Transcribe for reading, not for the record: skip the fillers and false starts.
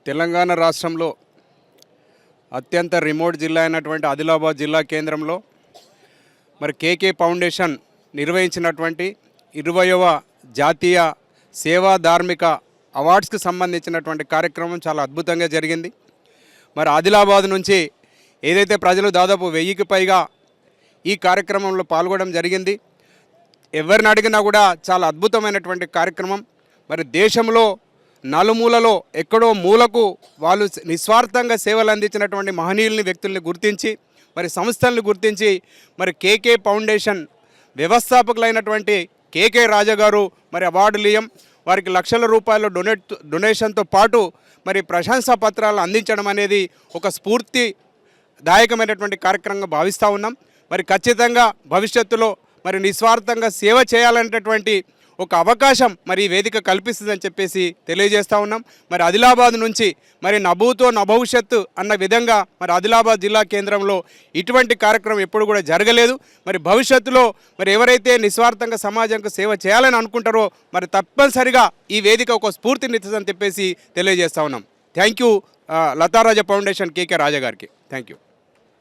తెలంగాణ రాష్ట్రంలో అత్యంత రిమోట్ జిల్లా అయినటువంటి ఆదిలాబాద్ జిల్లా కేంద్రంలో మరి కేకే ఫౌండేషన్ నిర్వహించినటువంటి 20వ జాతీయ సేవా ధార్మిక అవార్డ్స్కి సంబంధించినటువంటి కార్యక్రమం చాలా అద్భుతంగా జరిగింది. మరి ఆదిలాబాద్ నుంచి ఏదైతే ప్రజలు దాదాపు 1000కి పైగా ఈ కార్యక్రమంలో పాల్గొనడం జరిగింది. ఎవరిని అడిగినా కూడా చాలా అద్భుతమైనటువంటి కార్యక్రమం. మరి దేశంలో నలుమూలలో ఎక్కడో మూలకు వాళ్ళు నిస్వార్థంగా సేవలు అందించినటువంటి మహనీయుల్ని వ్యక్తుల్ని గుర్తించి మరి సంస్థలను గుర్తించి మరి కేకే ఫౌండేషన్ వ్యవస్థాపకులైనటువంటి కేకే రాజా గారు మరి అవార్డులు ఇయ్యం వారికి లక్షల రూపాయల డొనేషన్తో పాటు మరి ప్రశంసా పత్రాలు అందించడం అనేది ఒక స్ఫూర్తిదాయకమైనటువంటి కార్యక్రమంగా భావిస్తూ ఉన్నాం. మరి ఖచ్చితంగా భవిష్యత్తులో మరి నిస్వార్థంగా సేవ చేయాలనేటటువంటి ఒక అవకాశం మరి ఈ వేదిక కల్పిస్తుందని చెప్పేసి తెలియజేస్తూ ఉన్నాం. మరి ఆదిలాబాద్ నుంచి మరి నభూతో నభవిష్యత్తు అన్న విధంగా మరి ఆదిలాబాద్ జిల్లా కేంద్రంలో ఇటువంటి కార్యక్రమం ఎప్పుడు కూడా జరగలేదు. మరి భవిష్యత్తులో మరి ఎవరైతే నిస్వార్థంగా సమాజంకు సేవ చేయాలని అనుకుంటారో మరి తప్పనిసరిగా ఈ వేదిక ఒక స్ఫూర్తినిస్తుందని చెప్పేసి తెలియజేస్తూ ఉన్నాం. థ్యాంక్ యూ లతారాజా ఫౌండేషన్ కేకే రాజా గారికి. Thank you.